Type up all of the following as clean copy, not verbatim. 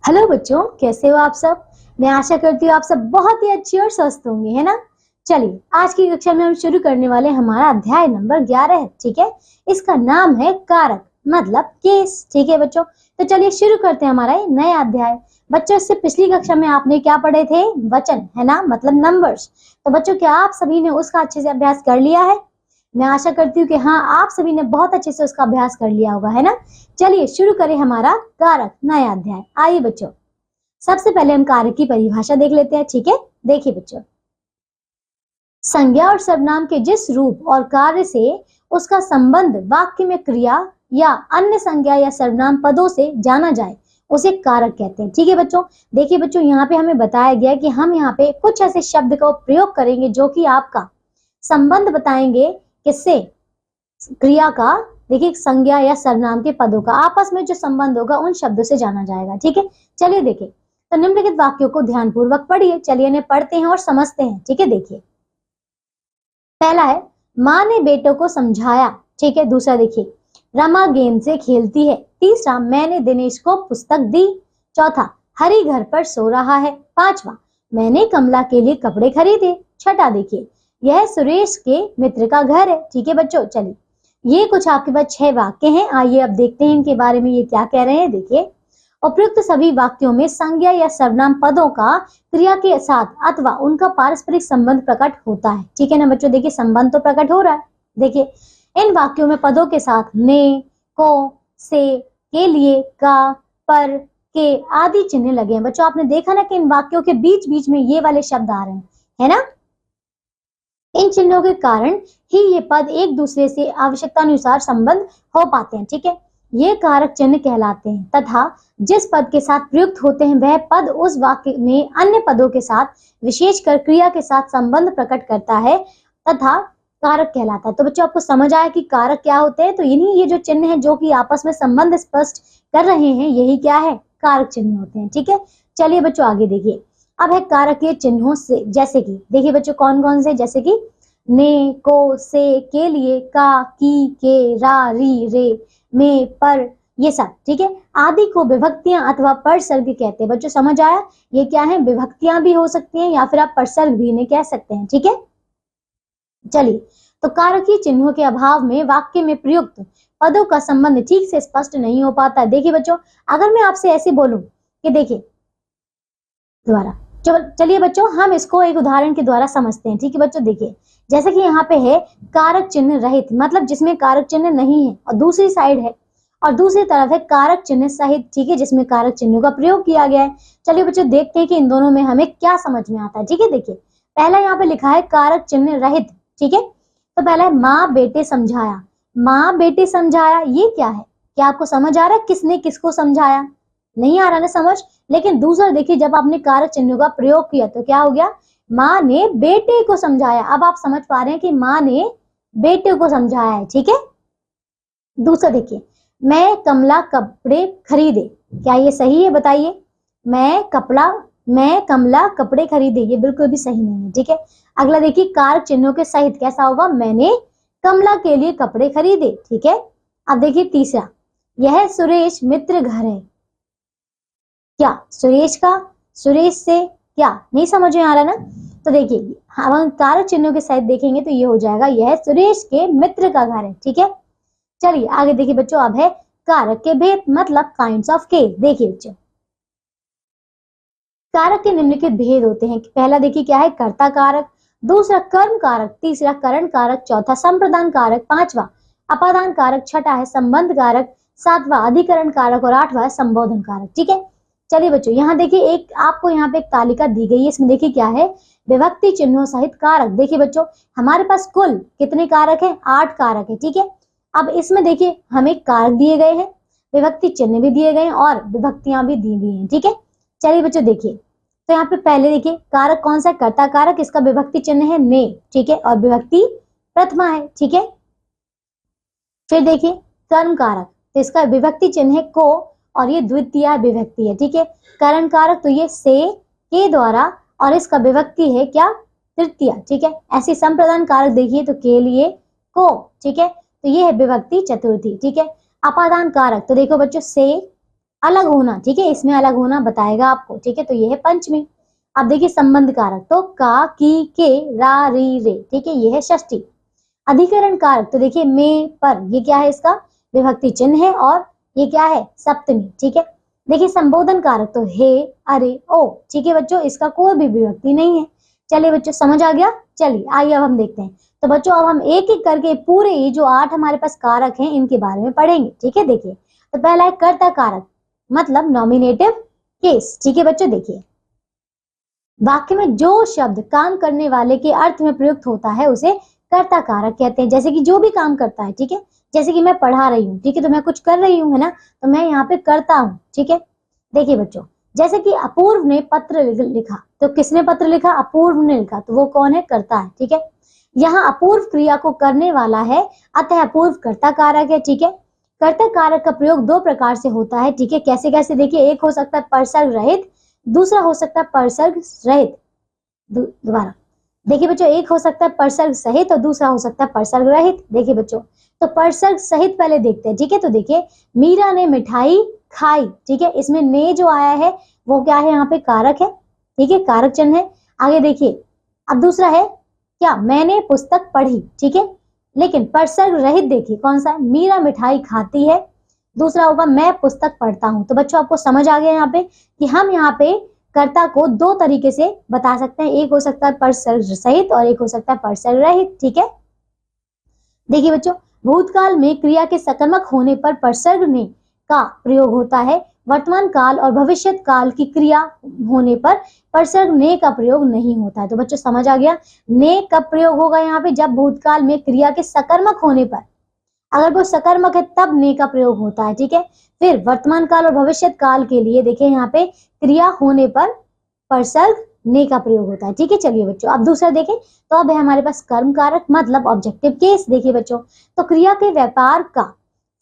Hello बच्चों, कैसे हो आप सब। मैं आशा करती हूँ आप सब बहुत ही अच्छे और स्वस्थ होंगे, है ना। चलिए, आज की कक्षा में हम शुरू करने वाले हमारा अध्याय नंबर 11 है। ठीक है, इसका नाम है कारक मतलब केस। ठीक है बच्चों, तो चलिए शुरू करते हैं हमारा ये नया अध्याय। बच्चों, इससे पिछली कक्षा में आपने क्या पढ़े थे? वचन, है ना, मतलब नंबर्स। तो बच्चों, क्या आप सभी ने उसका अच्छे से अभ्यास कर लिया है? मैं आशा करती हूँ कि हाँ, आप सभी ने बहुत अच्छे से उसका अभ्यास कर लिया होगा, है ना। चलिए शुरू करें हमारा कारक नया अध्याय। आइए बच्चों, सबसे पहले हम कारक की परिभाषा देख लेते हैं। ठीक है, देखिए बच्चों, संज्ञा और सर्वनाम के जिस रूप और कार्य से उसका संबंध वाक्य में क्रिया या अन्य संज्ञा या सर्वनाम पदों से जाना जाए उसे कारक कहते हैं। ठीक है बच्चों, देखिए बच्चों, यहाँ पे हमें बताया गया कि हम यहाँ पे कुछ ऐसे शब्द का प्रयोग करेंगे जो कि आपका संबंध बताएंगे। किससे? क्रिया का। देखिए, संज्ञा या सर्वनाम के पदों का आपस में जो संबंध होगा उन शब्दों से जाना जाएगा। ठीक है, चलिए देखिए, तो निम्नलिखित वाक्यों को ध्यानपूर्वक पढ़िए। चलिए इन्हें पढ़ते हैं और समझते हैं। ठीक है, देखिए, पहला है माँ ने बेटों को समझाया। ठीक है, दूसरा देखिए, रमा गेंद से खेलती है। तीसरा, मैंने दिनेश को पुस्तक दी। चौथा, हरी घर पर सो रहा है। पांचवा, मैंने कमला के लिए कपड़े खरीदे। छठा देखिए, यह सुरेश के मित्र का घर है। ठीक है बच्चों, चलिए ये कुछ आपके पास 6 वाक्य हैं। आइए अब देखते हैं इनके बारे में ये क्या कह रहे हैं। देखिए, उपयुक्त सभी वाक्यों में संज्ञा या सर्वनाम पदों का क्रिया के साथ अथवा उनका पारस्परिक संबंध प्रकट होता है। ठीक है ना बच्चों, देखिए संबंध तो प्रकट हो रहा है। देखिए, इन वाक्यों में पदों के साथ ने, को, से, के लिए, का, पर, के आदि चिन्ह लगे हैं। बच्चों, आपने देखा ना कि इन वाक्यों के बीच बीच में ये वाले शब्द आ रहे हैं, है ना। इन चिन्हों के कारण ही ये पद एक दूसरे से आवश्यकता अनुसार संबंध हो पाते हैं। ठीक है, ये कारक चिन्ह कहलाते हैं तथा जिस पद के साथ प्रयुक्त होते हैं वह पद उस वाक्य में अन्य पदों के साथ विशेषकर क्रिया के साथ संबंध प्रकट करता है तथा कारक कहलाता है। तो बच्चों, आपको समझ आया कि कारक क्या होते हैं? तो इन्हीं ये जो चिन्ह है जो कि आपस में संबंध स्पष्ट कर रहे हैं, यही क्या है? कारक चिन्ह होते हैं। ठीक है, चलिए बच्चों आगे देखिए। अब है कारकीय चिन्हों से, जैसे कि देखिए बच्चों कौन कौन से, जैसे कि ने, को, से, के लिए, का, की, के, रा, री, रे, में, पर, ये सब। ठीक है, आदि को विभक्तियां अथवा परसर्ग कहते हैं। बच्चों समझ आया? ये क्या है? विभक्तियां भी हो सकती हैं या फिर आप परसर्ग भी इन्हें कह सकते हैं। ठीक है, चलिए, तो कारकीय चिन्हों के अभाव में वाक्य में प्रयुक्त पदों का संबंध ठीक से स्पष्ट नहीं हो पाता। देखिए बच्चों, अगर मैं आपसे ऐसे बोलूं कि देखिए द्वारा, चलिए बच्चों हम इसको एक उदाहरण के द्वारा समझते हैं। ठीक है बच्चों, देखिए जैसे कि यहाँ पे है कारक चिन्ह रहित, मतलब जिसमें कारक चिन्ह नहीं है, और दूसरी साइड है और दूसरी तरफ है कारक चिन्ह सहित। ठीक है, जिसमें कारक चिन्हों का प्रयोग किया गया है। चलिए बच्चों देखते हैं कि इन दोनों में हमें क्या समझ में आता है। ठीक है, देखिए पहला यहाँ पे लिखा है कारक चिन्ह रहित। ठीक है, तो पहला है माँ बेटे समझाया। माँ बेटे समझाया, ये क्या है? क्या आपको समझ आ रहा है किसने किसको समझाया? नहीं आ रहा ना समझ। लेकिन दूसरा देखिए, जब आपने कारक चिन्हों का प्रयोग किया तो क्या हो गया? माँ ने बेटे को समझाया। अब आप समझ पा रहे हैं कि माँ ने बेटे को समझाया है। ठीक है, दूसरा देखिए, मैं कमला कपड़े खरीदे। क्या ये सही है? बताइए। मैं कमला कपड़े खरीदे, ये बिल्कुल भी सही नहीं है। ठीक है, अगला देखिए, कारक चिन्हों के सहित कैसा होगा? मैंने कमला के लिए कपड़े खरीदे। ठीक है, अब देखिए तीसरा, यह सुरेश मित्र घर है। क्या सुरेश का, सुरेश से क्या नहीं समझ में आ रहा ना? तो देखिए हम कारक चिन्हों के साथ देखेंगे तो ये हो जाएगा यह सुरेश के मित्र का घर है। ठीक है, चलिए आगे देखिए बच्चों, अब है कारक के भेद मतलब काइंड्स ऑफ केस। देखिए बच्चों, कारक के निम्नलिखित भेद होते हैं। पहला देखिए क्या है? कर्ता कारक, दूसरा कर्म कारक, तीसरा करण कारक, चौथा संप्रदान कारक, पांचवा अपादान कारक, छठा है संबंध कारक, सातवां अधिकरण कारक और आठवां है संबोधन कारक। ठीक है, चलिए बच्चों यहाँ देखिए, एक आपको यहाँ पे एक तालिका दी गई है। इसमें देखिए क्या है? विभक्ति चिन्हों सहित कारक। देखिए बच्चों, हमारे पास कुल कितने कारक है? 8 कारक है। ठीक है, अब इसमें देखिए हमें कारक दिए गए हैं, विभक्ति चिन्ह भी दिए गए हैं और विभक्तियां भी दी गई हैं। ठीक है, चलिए बच्चों देखिए, तो यहाँ पे पहले देखिए कारक कौन सा? कर्ता कारक, इसका विभक्ति चिन्ह है ने। ठीक है, और विभक्ति प्रथमा है। ठीक है, फिर देखिए कर्म कारक, तो इसका विभक्ति चिन्ह है को और ये द्वितीय विभक्ति है। ठीक है, करण कारक, तो ये से, के द्वारा, और इसका विभक्ति है क्या? तृतीय। ठीक है, ऐसे संप्रदान कारक देखिए तो के लिए, को। ठीक है, तो ये है विभक्ति चतुर्थी। ठीक है, अपादान कारक, तो देखो बच्चों से, अलग होना, ठीक है, इसमें अलग होना बताएगा आपको, ठीक है। तो ये है पंचमी। अब देखिए संबंध कारक, तो का, की, के, रा, री, रे, ठीक है, ये है षष्ठी। अधिकरण कारक, तो देखिए में, पर, ये क्या है, इसका विभक्ति चिन्ह है, और ये क्या है, सप्तमी, ठीक है। देखिए संबोधन कारक, तो हे, अरे, ओ, ठीक है बच्चों, इसका कोई भी विभक्ति नहीं है। चलिए बच्चों समझ आ गया। चलिए आइए अब हम देखते हैं। तो बच्चों अब हम एक एक करके पूरे ये जो 8 हमारे पास कारक हैं इनके बारे में पढ़ेंगे, ठीक है। देखिए तो पहला है कर्ता कारक, मतलब नॉमिनेटिव केस, ठीक है बच्चों। देखिए वाक्य में जो शब्द काम करने वाले के अर्थ में प्रयुक्त होता है उसे कर्ता कारक कहते हैं। जैसे कि जो भी काम करता है, ठीक है, जैसे कि मैं पढ़ा रही हूँ, ठीक है, तो मैं कुछ कर रही हूँ, है ना, तो मैं यहाँ पे करता हूँ, ठीक है। देखिए बच्चों जैसे कि अपूर्व ने पत्र लिखा, तो किसने पत्र लिखा, अपूर्व ने लिखा, तो वो कौन है, कर्ता है, ठीक है। यहाँ अपूर्व क्रिया को करने वाला है, अतः अपूर्व कर्ता कारक है, ठीक है। कर्ता कारक का प्रयोग 2 प्रकार से होता है, ठीक है। कैसे कैसे, देखिए एक हो सकता है परसर्ग रहित, दूसरा हो सकता है परसर्ग रहित। दोबारा देखिए बच्चों, एक हो सकता है परसर्ग सहित और दूसरा हो सकता है परसर्ग रहित। देखिए बच्चों तो परसर्ग सहित पहले देखते हैं, ठीक है। तो देखिए मीरा ने मिठाई खाई, ठीक है, इसमें ने जो आया है वो क्या है, यहाँ पे कारक है, ठीक है, कारक चिन्ह है। आगे देखिए अब दूसरा है क्या, मैंने पुस्तक पढ़ी, ठीक है, लेकिन परसर्ग रहित देखिए कौन सा है, मीरा मिठाई खाती है, दूसरा होगा मैं पुस्तक पढ़ता हूं। तो बच्चों आपको समझ आ गया यहाँ पे कि हम यहाँ पे कर्ता को 2 तरीके से बता सकते हैं, एक हो सकता है परसर्ग सहित और एक हो सकता है परसर्ग रहित, ठीक है। देखिए बच्चों भूतकाल में क्रिया के सकर्मक होने पर परसर्ग ने का प्रयोग होता है, वर्तमान काल और भविष्य काल की क्रिया होने पर परसर्ग ने का प्रयोग नहीं होता है। तो बच्चों समझ आ गया, ने कब प्रयोग होगा यहाँ पे, जब भूतकाल में क्रिया के सकर्मक होने पर, अगर वो सकर्मक है तब ने का प्रयोग होता है, ठीक है। फिर वर्तमान काल और भविष्य काल के लिए देखिए यहाँ पे क्रिया होने पर परसर्ग ने का प्रयोग होता है, ठीक है। चलिए बच्चों अब दूसरा देखें, तो अब है हमारे पास कर्म कारक, मतलब ऑब्जेक्टिव केस। देखिए बच्चों तो क्रिया के व्यापार का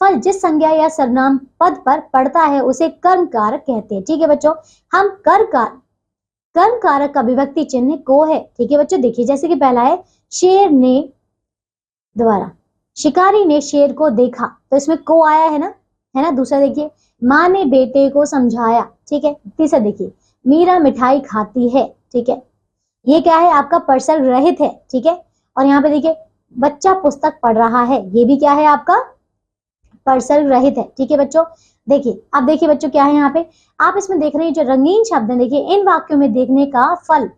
फल जिस संज्ञा या सर्वनाम पद पर पड़ता है उसे कर्म कारक कहते हैं, ठीक है बच्चों। हम कर्म कारक का विभक्ति चिन्ह को है, ठीक है बच्चों। देखिए जैसे कि पहला है शेर ने, दोबारा शिकारी ने शेर को देखा, तो इसमें को आया है ना। दूसरा देखिए माँ ने बेटे को समझाया, ठीक है। तीसरा देखिए मीरा मिठाई खाती है, ठीक है, ये क्या है आपका परसर्ग रहित है, ठीक है। और यहाँ पे देखिए बच्चा पुस्तक पढ़ रहा है, ये भी क्या है आपका परसर्ग रहित है, ठीक है बच्चों। देखिए अब देखिए बच्चों क्या है यहाँ पे, आप इसमें देख रहे हैं जो रंगीन शब्द है, देखिए इन वाक्यों में देखने का फल,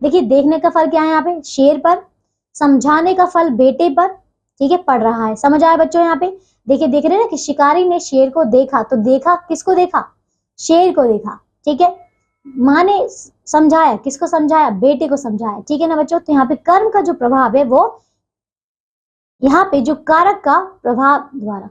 देखिए देखने का फल क्या है यहाँ पे, शेर पर, समझाने का फल बेटे पर, ठीक है, पढ़ रहा है। समझ आया बच्चों यहाँ पे, देखिए देख रहे हैं ना कि शिकारी ने शेर को देखा, तो देखा किसको देखा, शेर को देखा, ठीक है। माँ ने समझाया, किसको समझाया, बेटे को समझाया, ठीक है ना बच्चों। तो यहाँ पे कर्म का जो प्रभाव है वो यहाँ पे जो कारक का प्रभाव द्वारा,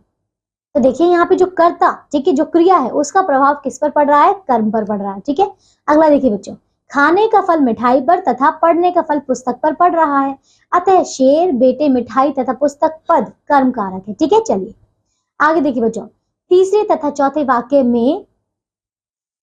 तो देखिए यहाँ पे जो कर्ता, ठीक है, जो क्रिया है उसका प्रभाव किस पर पड़ रहा है, कर्म पर पड़ रहा है, ठीक है। अगला देखिए बच्चों, खाने का फल मिठाई पर तथा पढ़ने का फल पुस्तक पर पड़ रहा है, अतः शेर, बेटे, मिठाई तथा पुस्तक पद कर्म कारक है, ठीक है। चलिए आगे देखिए बच्चों, तीसरे तथा चौथे वाक्य में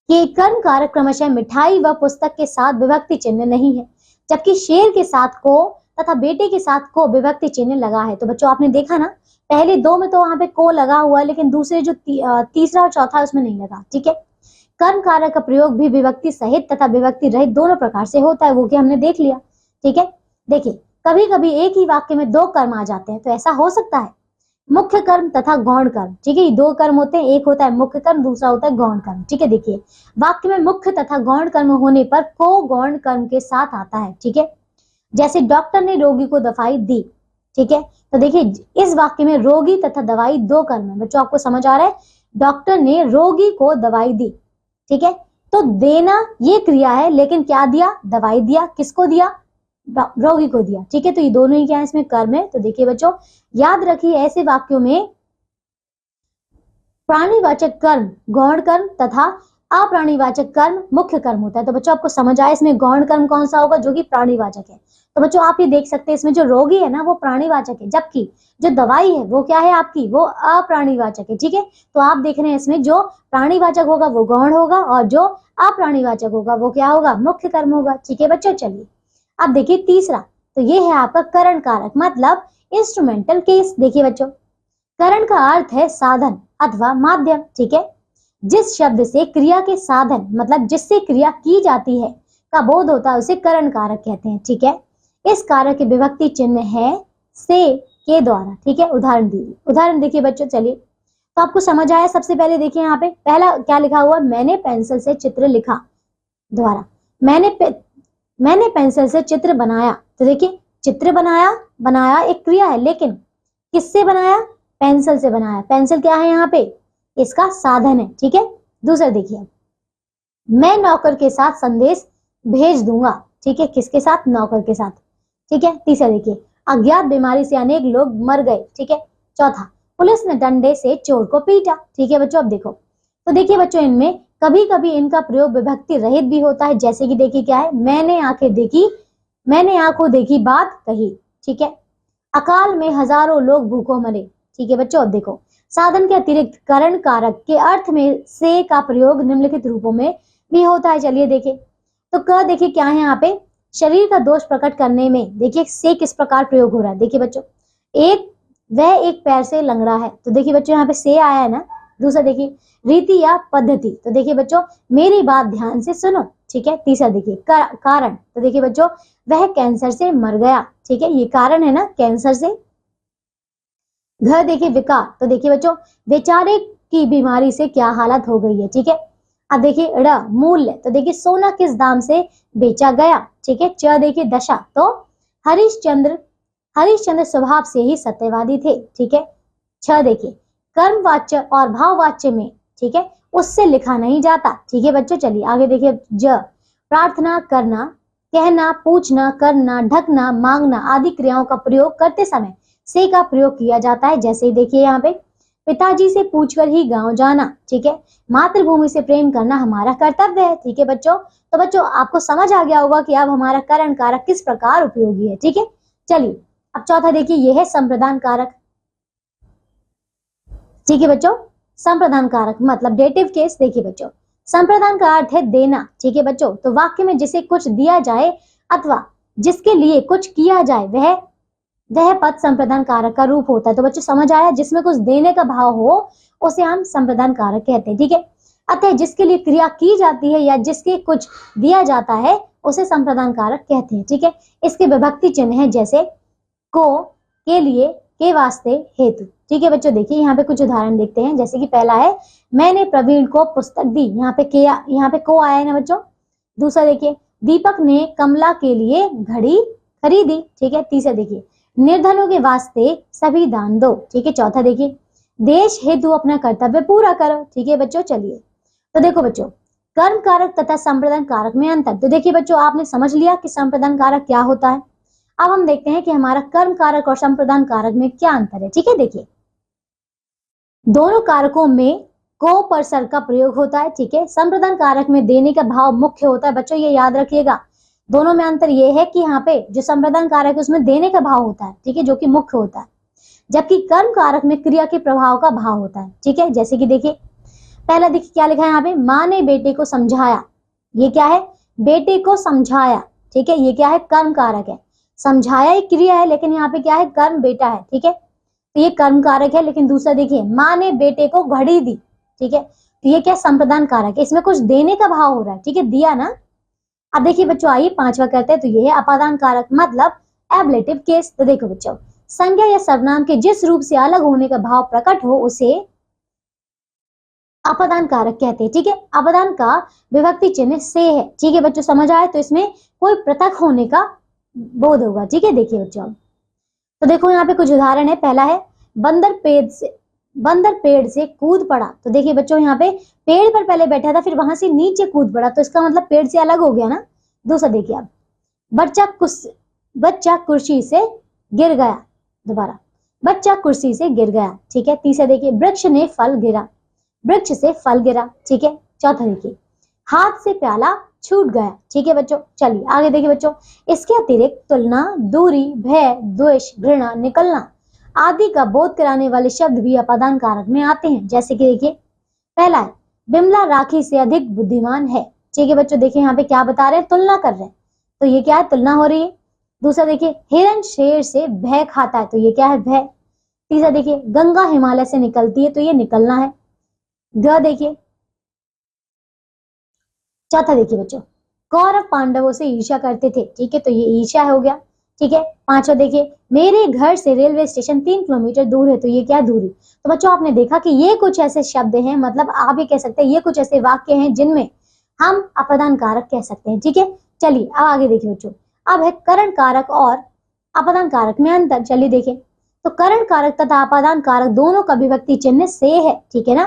के कर्म कारक क्रमशः मिठाई व पुस्तक के साथ विभक्ति चिन्ह नहीं है, जबकि शेर के साथ को तथा बेटे के साथ को विभक्ति चिन्ह लगा है। तो बच्चों आपने देखा ना, पहले 2 में तो वहां पे को लगा हुआ है, लेकिन दूसरे जो तीसरा और चौथा उसमें नहीं लगा, ठीक है। कर्म कारक का प्रयोग भी विभक्ति सहित तथा विभक्ति रहित दोनों प्रकार से होता है, वो कि हमने देख लिया, ठीक है। देखिए कभी कभी एक ही वाक्य में 2 कर्म आ जाते हैं, तो ऐसा हो सकता है मुख्य कर्म तथा गौण कर्म, ठीक है, ये 2 कर्म होते हैं, एक होता है मुख्य कर्म, दूसरा होता है गौण कर्म, ठीक है। देखिए वाक्य में मुख्य तथा गौण कर्म होने पर को गौण कर्म के साथ आता है, ठीक है। जैसे डॉक्टर ने रोगी को दवाई दी, ठीक है। तो देखिए इस वाक्य में रोगी तथा दवाई 2 कर्म है बच्चों, आपको समझ आ रहा है, डॉक्टर ने रोगी को दवाई दी, ठीक है। तो देना ये क्रिया है, लेकिन क्या दिया, दवाई दिया, किसको दिया, रोगी को दिया, ठीक है। तो ये दोनों ही क्या है, इसमें कर्म है। तो देखिए बच्चों याद रखिए ऐसे वाक्यों में प्राणीवाचक कर्म गौण कर्म तथा अप्राणीवाचक कर्म मुख्य कर्म होता है। तो बच्चों आपको समझ आया इसमें गौण कर्म कौन सा होगा, जो कि प्राणीवाचक है। तो बच्चों आप ये देख सकते हैं इसमें जो रोगी है ना वो प्राणीवाचक है, जबकि जो दवाई है वो क्या है आपकी, वो अप्राणीवाचक है, ठीक है। तो आप देख रहे हैं इसमें जो प्राणीवाचक होगा वो गौण होगा और जो अप्राणीवाचक होगा वो क्या होगा, मुख्य कर्म होगा, ठीक है बच्चों। चलिए अब देखिए तीसरा, तो ये है आपका करण कारक, मतलब इंस्ट्रूमेंटल केस। देखिए बच्चों करण का अर्थ है साधन अथवा माध्यम, ठीक है। जिस शब्द से क्रिया के साधन मतलब जिससे क्रिया की जाती है का बोध होता है उसे करण कारक कहते हैं। ठीक है, इस कारक के विभक्ति चिन्ह है से के द्वारा। ठीक है, उदाहरण दीजिए। उदाहरण देखिए बच्चों, चलिए तो आपको समझ आया। सबसे पहले देखिए यहाँ पे पहला क्या लिखा हुआ, मैंने पेंसिल से चित्र लिखा। दोबारा, मैंने पेंसिल से चित्र बनाया। तो देखिए चित्र बनाया एक क्रिया है, लेकिन किससे बनाया, पेंसिल से बनाया। पेंसिल क्या है यहाँ पे, इसका साधन है। ठीक है, दूसरा देखिए, मैं नौकर के साथ संदेश भेज दूंगा। ठीक है, किसके साथ, नौकर के साथ। ठीक है, तीसरा देखिए, अज्ञात बीमारी से अनेक लोग मर गए। ठीक है, चौथा, पुलिस ने डंडे से चोर को पीटा। ठीक है बच्चों, अब देखो तो देखिए बच्चों, इनमें कभी कभी इनका प्रयोग विभक्ति रहित भी होता है। जैसे कि देखिए क्या है, मैंने आंखों देखी बात कही। ठीक है, अकाल में हजारों लोग भूखों मरे। ठीक है बच्चों, अब देखो साधन के अतिरिक्त करण कारक के अर्थ में से का प्रयोग निम्नलिखित रूपों में भी होता है। चलिए देखिए, तो क देखिए क्या है यहाँ पे, शरीर का दोष प्रकट करने में देखिए से किस प्रकार प्रयोग हो रहा है। देखिए बच्चों, वह एक पैर से लंगड़ा है। तो देखिए बच्चों यहाँ पे से आया है ना। दूसरा देखिए, रीति या पद्धति। तो देखिए बच्चों, मेरी बात ध्यान से सुनो। ठीक है, तीसरा देखिए, कारण। तो देखिए बच्चों, वह कैंसर से मर गया। ठीक है, ये कारण है ना, कैंसर से। घर देखिए, विकार। तो देखिए बच्चों, बेचारे की बीमारी से क्या हालत हो गई है। ठीक है, अब देखिए ड़, मूल्य। तो देखिए सोना किस दाम से बेचा गया। ठीक है, च देखिए, दशा। तो हरिश्चंद्र स्वभाव से ही सत्यवादी थे। ठीक है, छ देखिए, कर्मवाच्य और भाववाच्य में। ठीक है, उससे लिखा नहीं जाता। ठीक है बच्चों, चलिए आगे देखिए, ज, प्रार्थना करना, कहना, पूछना, करना, ढकना, मांगना आदि क्रियाओं का प्रयोग करते समय से का प्रयोग किया जाता है। जैसे ही देखिए यहाँ पे, पिताजी से पूछकर ही गांव जाना। ठीक है, मातृभूमि से प्रेम करना हमारा कर्तव्य है। ठीक है बच्चों, तो बच्चों आपको समझ आ गया होगा कि अब हमारा करण कारक किस प्रकार उपयोगी है। ठीक है, चलिए अब चौथा देखिए, यह है संप्रदान कारक। ठीक है बच्चों, संप्रदान कारक मतलब डेटिव केस। देखिए बच्चों, संप्रदान का अर्थ है देना। ठीक है बच्चों, तो वाक्य में जिसे कुछ दिया जाए अथवा जिसके लिए कुछ किया जाए वह पद संप्रदान कारक का रूप होता है। तो बच्चों समझ आया, जिसमें कुछ देने का भाव हो उसे हम संप्रदान कारक कहते हैं। ठीक है, अतः जिसके लिए क्रिया की जाती है या जिसके कुछ दिया जाता है उसे संप्रदान कारक कहते हैं। ठीक है, इसके विभक्ति चिन्ह है जैसे को, के लिए, के वास्ते, हेतु। ठीक है बच्चों, देखिए यहाँ पे कुछ उदाहरण देखते हैं। जैसे कि पहला है, मैंने प्रवीण को पुस्तक दी। यहाँ पे को आया है ना बच्चों। दूसरा देखिए, दीपक ने कमला के लिए घड़ी खरीदी। ठीक है, तीसरा देखिए, निर्धनों के वास्ते सभी दान दो। ठीक है, चौथा देखिए, देश हेतु अपना कर्तव्य पूरा करो। ठीक है बच्चों, चलिए तो देखो बच्चों, कर्म कारक तथा संप्रदान कारक में अंतर। तो देखिए बच्चों, आपने समझ लिया कि संप्रदान कारक क्या होता है। अब हम देखते हैं कि हमारा कर्म कारक और संप्रदान कारक में क्या अंतर है। ठीक है, देखिए दोनों कारकों में को पर सर का प्रयोग होता है। ठीक है, संप्रदान कारक में देने का भाव मुख्य होता है। बच्चों ये याद रखिएगा, दोनों में अंतर यह है कि यहाँ पे जो संप्रदान कारक है उसमें देने का भाव होता है। ठीक है, जो कि मुख्य होता है, जबकि कर्म कारक में क्रिया के प्रभाव का भाव होता है। ठीक है, जैसे कि देखिए पहला देखिए क्या लिखा है यहाँ पे, माँ ने बेटे को समझाया। ये क्या है, बेटे को समझाया। ठीक है, ये क्या है, कर्म कारक है। समझाया एक क्रिया है, लेकिन यहाँ पे क्या है, कर्म बेटा है। ठीक है, तो ये कर्म कारक है। लेकिन दूसरा देखिए, माँ ने बेटे को घड़ी दी। ठीक है, तो ये क्या, संप्रदान कारक है। इसमें कुछ देने का भाव हो रहा है। ठीक है, दिया ना। अब देखिए बच्चों, आइए पांचवा करते हैं। तो ये है अपादान कारक मतलब एब्लेटिव केस। तो देखो बच्चों, संज्ञा या सर्वनाम के जिस रूप से अलग होने का भाव प्रकट हो उसे अपादान कारक कहते हैं। ठीक है, अपादान का विभक्ति चिन्ह से है। ठीक है बच्चों, समझ आए, तो इसमें कोई पृथक होने का बोध होगा। ठीक है, देखिए बच्चों, तो देखो यहाँ पे कुछ उदाहरण है। पहला है, बंदर पेड़ से कूद पड़ा। तो देखिए बच्चों, यहाँ पे पेड़ पर पहले बैठा था, फिर वहां से नीचे कूद पड़ा, तो इसका मतलब पेड़ से अलग हो गया ना। दूसरा देखिए आप, बच्चा कुर्सी से गिर गया। दोबारा, बच्चा कुर्सी से गिर गया। ठीक है, तीसरा देखिए, वृक्ष से फल गिरा। ठीक है, चौथा देखिए, हाथ से प्याला छूट गया। ठीक है बच्चों, चलिए आगे देखिए बच्चों, इसके अतिरिक्त तुलना, दूरी, भय, द्वेष, घृणा, निकलना आदि का बोध कराने वाले शब्द भी अपादान कारक में आते हैं। जैसे कि देखिए पहला है, बिमला राखी से अधिक बुद्धिमान है। ठीक है बच्चों, देखिए यहाँ पे क्या बता रहे हैं, तुलना कर रहे हैं, तो ये क्या है, तुलना हो रही है। दूसरा देखिए, हिरण शेर से भय खाता है। तो ये क्या है, भय। तीसरा देखिए, गंगा हिमालय से निकलती है। तो ये निकलना है। ग देखिए, चौथा देखिए बच्चों, कौरव पांडवों से ईर्ष्या करते थे, ठीक है, तो ये ईर्ष्या हो गया, ठीक है। पांचवा देखिए, मेरे घर से रेलवे स्टेशन 3 किलोमीटर दूर है, तो ये क्या दूरी। तो बच्चों आपने देखा कि ये कुछ ऐसे शब्द हैं, मतलब आप ये कह सकते हैं ये कुछ ऐसे वाक्य हैं जिनमें हम अपादान कारक कह सकते हैं, ठीक है। चलिए अब आगे देखिए बच्चों, अब है करण कारक और अपादान कारक में अंतर। चलिए देखिए, तो करण कारक तथा अपादान कारक दोनों का विभक्ति चिन्ह से है, ठीक है ना,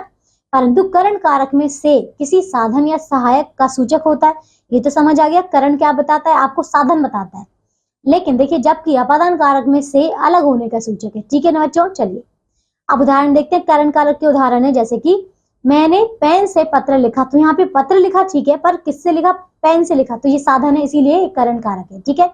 परंतु करण कारक में से किसी साधन या सहायक का सूचक होता है, ये तो समझ आ गया। करण क्या बताता है, आपको साधन बताता है, लेकिन देखिए जबकि अपादान कारक में से अलग होने का सूचक है, ठीक है ना बच्चों। चलिए अब उदाहरण देखते हैं, करण कारक के उदाहरण है, जैसे कि मैंने पेन से पत्र लिखा, तो यहाँ पे पत्र लिखा, ठीक है, पर किससे लिखा, पेन से लिखा, तो ये साधन है, इसीलिए करण कारक है, ठीक है।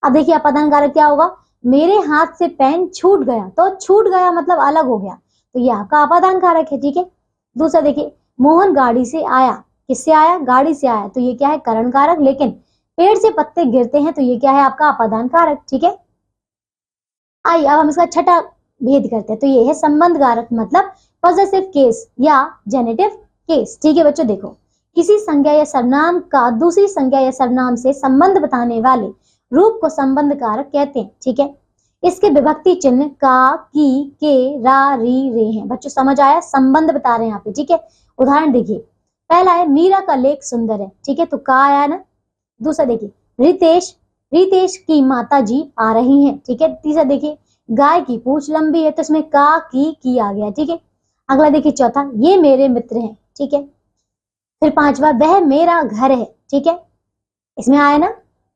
अब देखिए अपादान कारक क्या होगा, मेरे हाथ से पेन छूट गया, तो छूट गया मतलब अलग हो गया, तो ये आपका अपादान कारक है, ठीक है। दूसरा देखिए, मोहन गाड़ी से आया, किससे आया, गाड़ी से आया, तो ये क्या है, करण कारक, लेकिन पेड़ से पत्ते गिरते हैं, तो ये क्या है, आपका अपादान कारक, ठीक है। आइए अब हम इसका छठा भेद करते हैं, तो ये है संबंध कारक, मतलब पॉजेसिव केस या जेनेटिव केस, ठीक है बच्चों। देखो, किसी संज्ञा या सर्वनाम का दूसरी संज्ञा या सर्वनाम से संबंध बताने वाले रूप को संबंध कारक कहते हैं, ठीक है। इसके विभक्ति चिन्ह का, की, के, रा, री, रे हैं। बच्चों समझ आया, संबंध बता रहे हैं यहाँ पे, ठीक है। उदाहरण देखिए, पहला है मीरा का लेख सुंदर है, ठीक है, तो का आया ना। दूसरा देखिए, रितेश रितेश की माता जी आ रही हैं, ठीक है। तीसरा देखिए, गाय की पूंछ लंबी है, तो इसमें का, की आ गया, ठीक है। अगला देखिए चौथा, ये मेरे मित्र हैं, ठीक है। फिर पांचवा, वह मेरा घर है, ठीक है, इसमें आया ना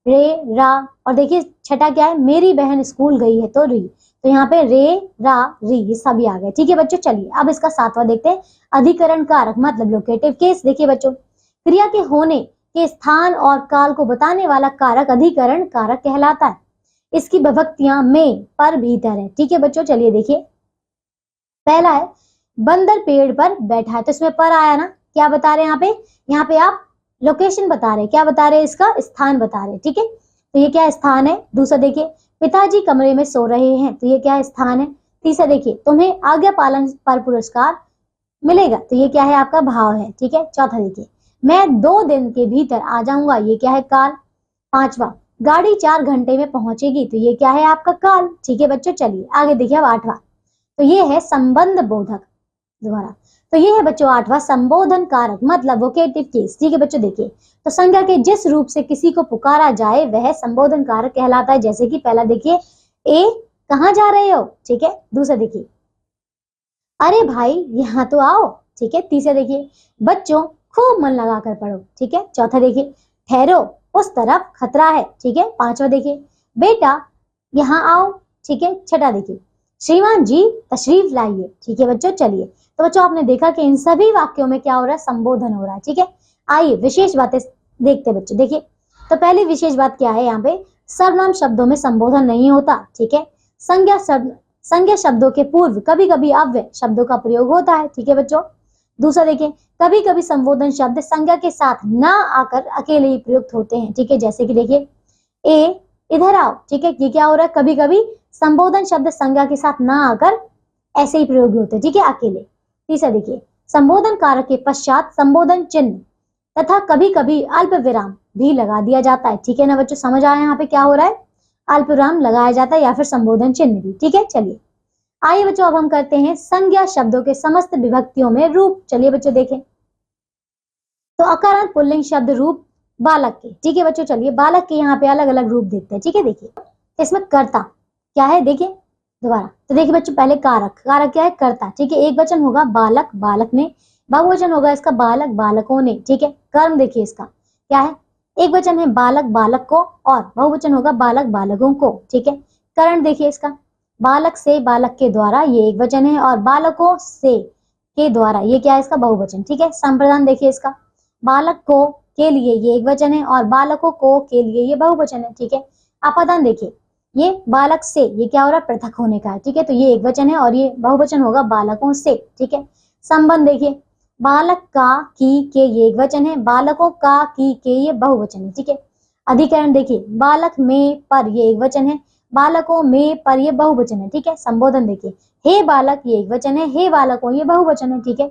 रे, रा। और देखिए छठा क्या है, मेरी बहन स्कूल गई है, तो री, तो यहाँ पे रे, रा, री ये सभी आ गए, ठीक है बच्चों। चलिए अब इसका सातवां देखते हैं, अधिकरण कारक मतलब लोकेटिव केस। देखिए बच्चों, क्रिया के होने के स्थान और काल को बताने वाला कारक अधिकरण कारक कहलाता है। इसकी विभक्तियां में, पर, भीतर है, ठीक है बच्चों। चलिए देखिए, पहला है बंदर पेड़ पर बैठा है, तो इसमें पर आया ना, क्या बता रहे हैं यहाँ पे आप लोकेशन बता रहे हैं, क्या बता रहे हैं, इसका स्थान बता रहे हैं, ठीक है, तो ये क्या स्थान है। दूसरा देखिए, पिताजी कमरे में सो रहे हैं, तो ये क्या स्थान है। तीसरा देखिए, तुम्हें आज्ञा पालन पर पुरस्कार मिलेगा, तो ये क्या है, आपका भाव है, ठीक है। चौथा देखिए, मैं 2 दिन के भीतर आ जाऊंगा, ये क्या है, काल। पांचवा, गाड़ी 4 घंटे में पहुंचेगी, तो ये क्या है, आपका काल, ठीक है बच्चों। चलिए आगे देखिए, अब आठवां, तो ये है संबंध बोधक द्वारा, तो ये है बच्चों आठवां, संबोधन कारक मतलब वोकेटिव केस, ठीक है बच्चों। देखिए, तो संज्ञा के जिस रूप से किसी को पुकारा जाए वह संबोधन कारक कहलाता है, जैसे कि पहला देखिए, ए कहाँ जा रहे हो, ठीक है। दूसरा देखिए, अरे भाई यहाँ तो आओ, ठीक है। तीसरा देखिए, बच्चों खूब मन लगा कर पढ़ो, ठीक है। चौथा देखिए, ठहरो उस तरफ खतरा है, ठीक है। पांचवा देखिए, बेटा यहाँ आओ, ठीक है। छठा देखिए, श्रीमान जी तशरीफ लाइए, ठीक है बच्चों। चलिए, तो बच्चों आपने देखा कि इन सभी वाक्यों में क्या हो रहा है, संबोधन हो रहा है, ठीक है। आइए विशेष बातें देखते हैं बच्चों। देखिए, तो पहली विशेष बात क्या है, यहाँ पे सर्वनाम शब्दों में संबोधन नहीं होता, ठीक है। संज्ञा शब्दों के पूर्व कभी कभी अव्यय शब्दों का प्रयोग होता है, ठीक है बच्चों। दूसरा देखिए, कभी कभी संबोधन शब्द संज्ञा के साथ ना आकर अकेले ही प्रयुक्त होते हैं, ठीक है। जैसे कि देखिए, ए इधर आओ, ठीक है, ये क्या हो रहा है, कभी कभी संबोधन शब्द संज्ञा के साथ ना आकर ऐसे ही प्रयोग होते हैं, ठीक है, अकेले। तीसरा देखिए, संबोधन कारक के पश्चात संबोधन चिन्ह तथा कभी कभी अल्प विराम भी लगा दिया जाता है, ठीक है ना बच्चों। समझ आया यहाँ पे क्या हो रहा है, अल्प विराम लगाया जाता है या फिर संबोधन चिन्ह भी, ठीक है। चलिए आइए बच्चों, अब हम करते हैं संज्ञा शब्दों के समस्त विभक्तियों में रूप। चलिए बच्चों देखें, तो अकारांत पुल्लिंग शब्द रूप बालक के, ठीक है बच्चों। चलिए बालक के यहाँ पे अलग अलग रूप देखते हैं, ठीक है। देखिए, इसमें कर्ता क्या है, देखिए दोबारा, तो देखिए बच्चों, पहले कारक, कारक क्या है, कर्ता, ठीक है। एक वचन होगा बालक, बालक ने। बहुवचन होगा इसका बालक, बालकों ने, ठीक है। कर्म देखिए इसका क्या है, एक वचन है बालक, बालक को, और बहुवचन होगा बालक, बालकों को, ठीक है। करण देखिए इसका, बालक से, बालक के द्वारा, ये एक वचन है, और बालकों से के द्वारा, ये क्या है, इसका बहुवचन, ठीक है। संप्रदान देखिए इसका, बालक को के लिए ये एक वचन है, और बालकों को के लिए ये बहुवचन है, ठीक है। अपादान देखिए, ये बालक से, ये क्या हो रहा है, पृथक होने का है, ठीक है, तो ये एक वचन है और ये बहुवचन होगा बालकों से, ठीक है। संबंध देखिए, बालक का, की, के ये एक वचन है, बालकों का, की, के ये बहुवचन है, ठीक है। अधिकरण देखिए, बालक में, पर ये एक वचन है, बालकों में, पर ये बहुवचन है, ठीक है। संबोधन देखिए, हे बालक ये एक वचन है, हे बालकों ये बहुवचन है, ठीक है।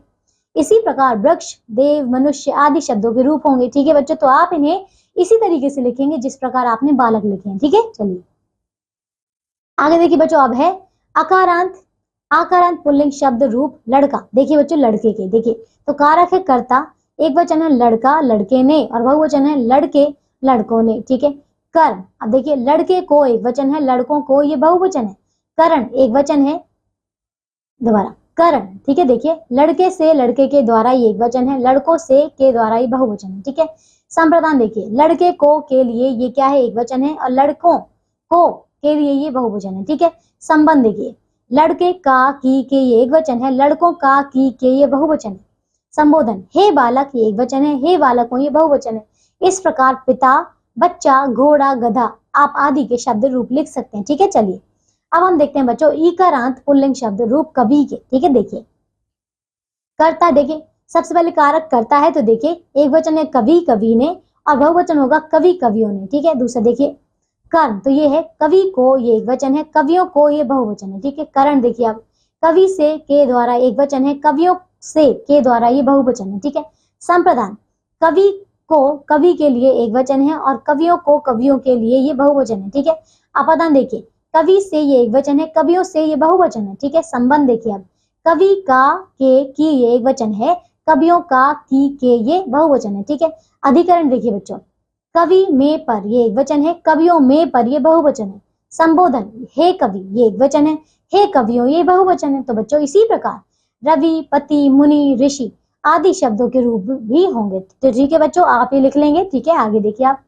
इसी प्रकार वृक्ष, देव, मनुष्य आदि शब्दों के रूप होंगे। ठीक है बच्चों, तो आप इन्हें इसी तरीके से लिखेंगे जिस प्रकार आपने बालक लिखे हैं। ठीक है, चलिए आगे देखिए बच्चों, अब है आकारांत। आकारांत पुल्लिंग शब्द रूप लड़का। देखिए बच्चों, लड़के के, देखिए तो कारक है कर्ता, एक वचन है लड़का, लड़के ने, और बहुवचन है लड़के, लड़कों ने। ठीक है, कर्म, अब देखिए लड़के को एक वचन है, लड़कों को ये बहुवचन है। करण एक वचन है, दोबारा करण। ठीक है, देखिए लड़के से, लड़के के द्वारा ये एक वचन है, लड़कों से के द्वारा ये बहुवचन है। ठीक है, संप्रदान देखिए लड़के को के लिए ये क्या है, एक वचन है, और लड़कों को के लिए ये बहुवचन है। ठीक है, संबंध देखिए लड़के का की के ये एक वचन है, लड़कों का की के ये बहुवचन है। संबोधन हे बालक ये एक वचन है, हे बालकों ये बहुवचन है। इस प्रकार पिता, बच्चा, घोड़ा, गधा आप आदि के शब्द रूप लिख सकते हैं। ठीक है, चलिए अब हम देखते हैं बच्चों ईकारांत पुल्लिंग शब्द रूप कवि के। ठीक है, देखिए कर्ता, देखिए सबसे पहले कारक करता है, तो देखिए एक वचन है कवि, कवि ने, और बहुवचन होगा कवि, कवियों ने। ठीक है, दूसरा देखिए कर्म, तो ये है कवि को ये एक वचन है, कवियों को ये बहुवचन है। ठीक है, करण देखिए अब कवि से के द्वारा एक वचन है, कवियों से के द्वारा ये बहुवचन है। ठीक है, संप्रदान कवि को कवि के लिए एक वचन है, और कवियों को कवियों के लिए ये बहुवचन है। ठीक है, अपादान देखिए कवि से ये एक वचन है, कवियों से ये बहुवचन है। ठीक है, संबंध देखिए अब कवि का के की ये एक वचन है, कवियों का की के ये बहुवचन है। ठीक है, अधिकरण देखिए बच्चों कवि में पर ये एक वचन है, कवियों में पर ये बहुवचन है। संबोधन हे कवि ये एक वचन है, हे कवियों ये बहुवचन है। तो बच्चों इसी प्रकार रवि, पति, मुनि, ऋषि आदि शब्दों के रूप भी होंगे। तो ठीक है बच्चों, आप ये लिख लेंगे। ठीक है, आगे देखिए आप,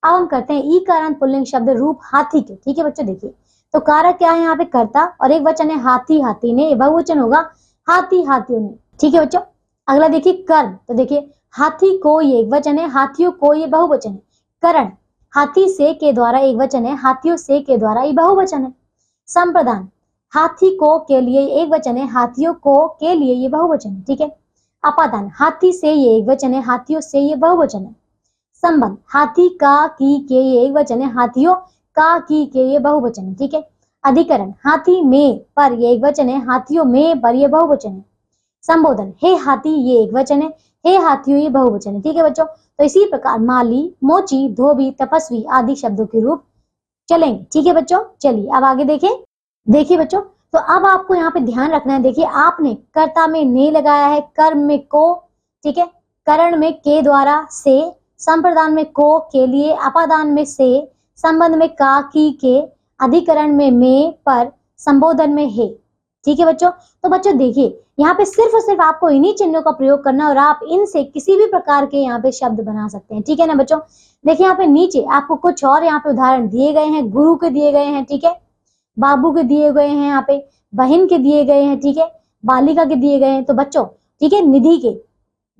अब हम करते हैं ईकारांत पुल्लिंग शब्द रूप हाथी के। ठीक है बच्चों, देखिए तो कारक क्या है यहाँ पे कर्ता, और एक वचन है हाथी, हाथी ने, बहुवचन होगा हाथी, हाथियों ने। ठीक है बच्चों, अगला देखिए कर्म, तो देखिए हाथी को ये एक वचन है, हाथियों को ये बहुवचन है। करण हाथी से के द्वारा एक वचन है, हाथियों से के द्वारा ये बहुवचन है। संप्रदान हाथी को के लिए एक वचन है, हाथियों को के लिए ये बहुवचन है। ठीक है, अपादान हाथी से ये एक वचन है, हाथियों से ये बहुवचन है। संबंध हाथी का की के ये एक वचन है, हाथियों का की के ये बहुवचन है। ठीक है, अधिकरण हाथी में पर ये एक वचन है, हाथियों में पर ये बहुवचन है। संबोधन हे हाथी ये एक वचन है, हे हाथियों ये बहुवचन है। ठीक है बच्चों, तो इसी प्रकार माली, मोची, धोबी, तपस्वी आदि शब्दों के रूप चलेंगे। ठीक है बच्चों, चलिए अब आगे देखें। देखिए बच्चों, तो अब आपको यहाँ पे ध्यान रखना है, देखिए आपने कर्ता में ने लगाया है, कर्म में को, ठीक है, करण में के द्वारा से, संप्रदान में को के लिए, अपादान में से, संबंध में का की के, अधिकरण में पर, संबोधन में हे। ठीक है बच्चों, तो बच्चों देखिए यहाँ पे सिर्फ और सिर्फ आपको इन्हीं चिन्हों का प्रयोग करना है, और आप इनसे किसी भी प्रकार के यहाँ पे शब्द बना सकते हैं। ठीक है ना बच्चों, देखिए यहाँ पे नीचे आपको कुछ और यहाँ पे उदाहरण दिए गए हैं, गुरु के दिए गए हैं, ठीक है, बाबू के दिए गए हैं, यहाँ पे बहन के दिए गए हैं, ठीक है, बालिका के दिए गए हैं। तो बच्चों ठीक है, निधि के,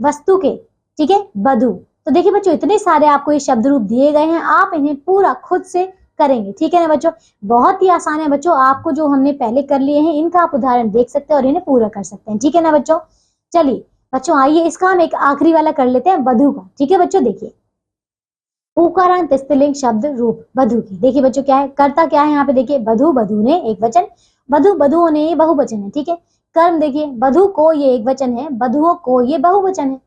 वस्तु के, ठीक है, बधु। तो देखिए बच्चों इतने सारे आपको ये शब्द रूप दिए गए हैं, आप इन्हें पूरा खुद से करेंगे। ठीक है ना बच्चों, बहुत ही आसान है बच्चों, आपको जो हमने पहले कर लिए हैं इनका आप उदाहरण देख सकते हैं और इन्हें पूरा कर सकते हैं। ठीक है ना बच्चों, चलिए बच्चों आइए इसका हम एक आखिरी वाला कर लेते हैं, बधु का। ठीक है बच्चों, देखिए उकारांत स्त्रीलिंग शब्द रूप बधु की। देखिए बच्चों क्या है, कर्ता क्या है यहाँ पे, देखिए बधु, बधु ने एक वचन, बधु बधुओं ने ये बहुवचन है। ठीक है, कर्म देखिए बधु को ये एक वचन है, बधुओं को ये बहुवचन है।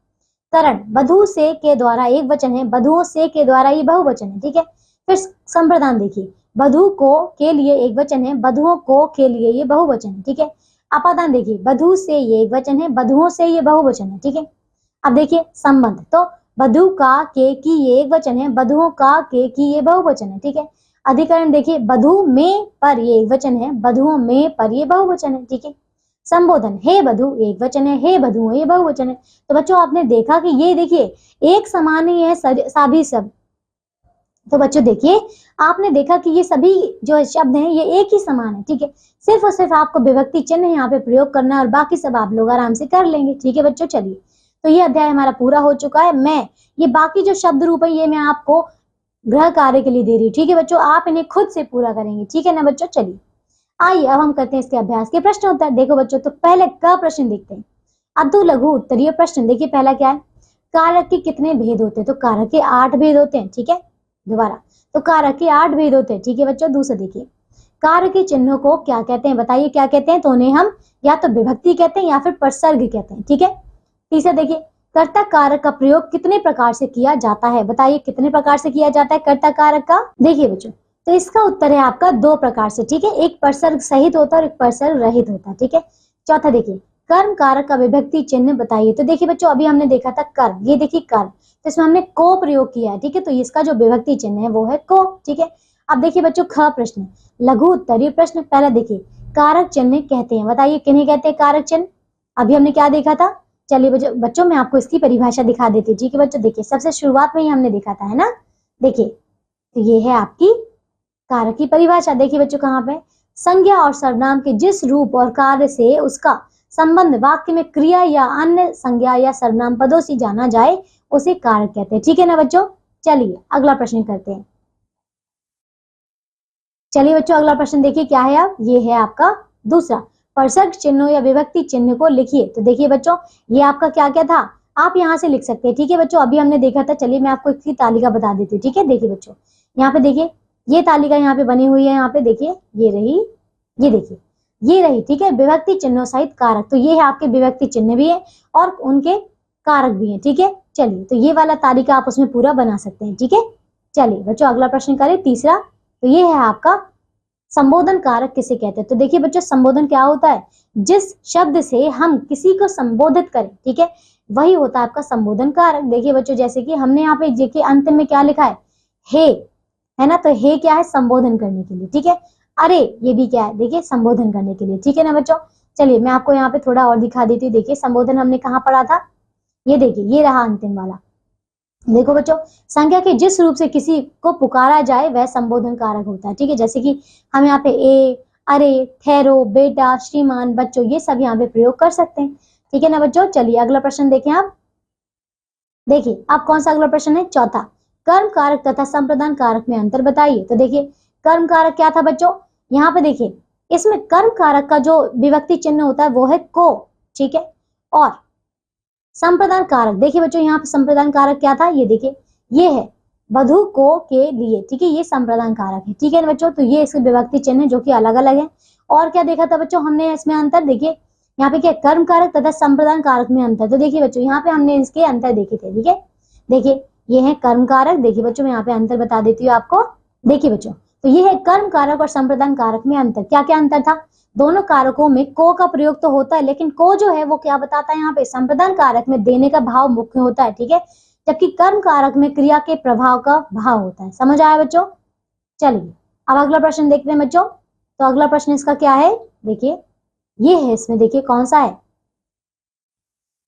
करण बधु से के द्वारा एक वचन है, बधुओं से के द्वारा ये बहुवचन है। ठीक है, फिर संप्रदान देखिए बधु को के लिए एक वचन है, बधुओं को के लिए ये बहुवचन है। ठीक है, अपादान देखिए बधु से ये एक वचन है, बधुओं से ये बहुवचन है। ठीक है, अब देखिए संबंध, तो बधु का के की ये एक वचन है, बधुओं का के की ये बहुवचन है। ठीक है, अधिकरण देखिए बधु में पर ये एक वचन है, बधुओं में पर ये बहुवचन है। ठीक है, संबोधन हे बधु एक वचन है, हे बधुओं ये बहुवचन है। तो बच्चों आपने देखा कि ये देखिए एक समान ही है सभी शब्द। तो बच्चों देखिए आपने देखा कि ये सभी जो शब्द हैं ये एक ही समान है। ठीक है, सिर्फ और सिर्फ आपको विभक्ति चिन्ह यहाँ पे प्रयोग करना है और बाकी सब आप लोग आराम से कर लेंगे। ठीक है बच्चों, चलिए तो ये अध्याय हमारा पूरा हो चुका है। मैं ये बाकी जो शब्द रूप है ये मैं आपको गृह कार्य के लिए दे रही हूँ। ठीक है बच्चों, आप इन्हें खुद से पूरा करेंगे। ठीक है ना बच्चों, चलिए आइए अब हम करते हैं इसके अभ्यास के प्रश्न उत्तर। देखो बच्चों, तो पहले का प्रश्न देखते हैं, अधु लघु उत्तरीय प्रश्न। देखिए पहला क्या है, कारक के कितने भेद होते हैं, तो कारक के 8 भेद होते हैं। ठीक है, दोबारा, तो कारक के 8 भेद होते हैं। ठीक है बच्चों, दूसरा देखिए कारक के चिन्हों को क्या कहते हैं, बताइए क्या कहते हैं, तो उन्हें हम या तो विभक्ति कहते हैं या फिर प्रसर्ग कहते हैं। ठीक है, तीसरा देखिए, कर्ता कारक का प्रयोग कितने प्रकार से किया जाता है, बताइए कितने प्रकार से किया जाता है कर्ता कारक का। देखिए बच्चों, तो इसका उत्तर है आपका 2 प्रकार से, ठीक है, एक परसर्ग सहित होता है और एक परसर्ग रहित होता है, ठीक है। चौथा देखिए, कर्म कारक का विभक्ति चिन्ह बताइए। तो देखिए बच्चों, अभी हमने देखा था कर्म, ये देखिए कर्म, तो इसमें हमने को प्रयोग किया है, ठीक है, तो इसका जो विभक्ति चिन्ह है वो है को, ठीक है। अब देखिए बच्चों, ख प्रश्न, लघु उत्तरीय प्रश्न। पहला देखिए, कारक चिन्ह कहते हैं, बताइए किन्हें कहते हैं कारक चिन्ह। अभी हमने क्या देखा था, चलिए बच्चों मैं आपको इसकी परिभाषा दिखा देती हूँ, ठीक है बच्चों। देखिए सबसे शुरुआत में ही हमने देखा था, है ना। देखिए तो ये है आपकी कारक की परिभाषा। देखिए बच्चों कहाँ पे, संज्ञा और सर्वनाम के जिस रूप और कार्य से उसका संबंध वाक्य में क्रिया या अन्य संज्ञा या सर्वनाम पदों से जाना जाए उसे कारक कहते हैं, ठीक है ना बच्चों। चलिए अगला प्रश्न करते हैं। चलिए बच्चों अगला प्रश्न देखिए क्या है, अब ये है आपका दूसरा, परसर्ग चिन्हों या विभक्ति चिन्ह को लिखिए। तो देखिए बच्चों, ये आपका क्या क्या था, आप यहाँ से लिख सकते हैं, ठीक है बच्चों। अभी हमने देखा था, चलिए मैं आपको इसकी तालिका बता देती हूँ, ठीक है। देखिए बच्चों, यहाँ पे देखिए, ये तालिका यहाँ पे बनी हुई है, यहाँ पे देखिए, ये रही, ये देखिए, ये रही, ठीक है, विभक्ति चिन्हों सहित कारक। तो ये है आपके विभक्ति चिन्ह भी है और उनके कारक भी है, ठीक है। चलिए तो ये वाला तालिका आप उसमें पूरा बना सकते हैं, ठीक है। चलिए बच्चों अगला प्रश्न करें, तीसरा, तो ये है आपका संबोधन कारक किसे कहते हैं। तो देखिए बच्चों, संबोधन क्या होता है, जिस शब्द से हम किसी को संबोधित करें, ठीक है, वही होता है आपका संबोधन कारक। देखिए बच्चों, जैसे कि हमने यहाँ पे देखिए अंत में क्या लिखा है, हे, है ना, तो हे क्या है, संबोधन करने के लिए, ठीक है। अरे ये भी क्या है, देखिए संबोधन करने के लिए, ठीक है ना बच्चों। चलिए मैं आपको यहाँ पे थोड़ा और दिखा देती हूँ। देखिए संबोधन हमने कहाँ पढ़ा था, ये देखिए, ये रहा अंतिम वाला। देखो बच्चों, संज्ञा के जिस रूप से किसी को पुकारा जाए वह संबोधन कारक होता है, ठीक है। जैसे कि हम यहाँ पे ए, अरे, ठहरो, बेटा, श्रीमान, बच्चों, ये सब यहाँ पे प्रयोग कर सकते हैं, ठीक है ना बच्चों। चलिए अगला प्रश्न देखें आप। देखिए अब कौन सा अगला प्रश्न है, चौथा, कर्म कारक तथा संप्रदान कारक में अंतर बताइए। तो देखिए कर्म कारक क्या था बच्चों, यहाँ पे देखिए, इसमें कर्म कारक का जो विभक्ति चिन्ह होता है वो है को, ठीक है। और संप्रदान कारक, देखिए बच्चों यहाँ पे संप्रदान कारक क्या था, ये देखिए, ये है वधु को के लिए, ठीक है, ये संप्रदान कारक है, ठीक है ना बच्चों। तो ये इसके विभक्ति चिन्ह जो कि अलग अलग है। और क्या देखा था बच्चों हमने इसमें अंतर, देखिए यहाँ पे क्या, कर्म कारक तथा संप्रदान कारक में अंतर। तो देखिए बच्चों यहाँ पे हमने इसके अंतर देखे थे, ठीक है। देखिए ये है कर्म कारक, देखिए बच्चों मैं यहाँ पे अंतर बता देती हूँ आपको। देखिए बच्चों, तो ये है कर्म कारक और संप्रदान कारक में अंतर। क्या क्या अंतर था, दोनों कारकों में को का प्रयोग तो होता है, लेकिन को जो है वो क्या बताता है, यहाँ पे संप्रदान कारक में देने का भाव मुख्य होता है, ठीक है, जबकि कर्म कारक में क्रिया के प्रभाव का भाव होता है। समझ आया बच्चों। चलिए अब अगला प्रश्न देखते हैं बच्चों। तो अगला प्रश्न इसका क्या है, देखिए ये है, इसमें देखिए कौन सा है।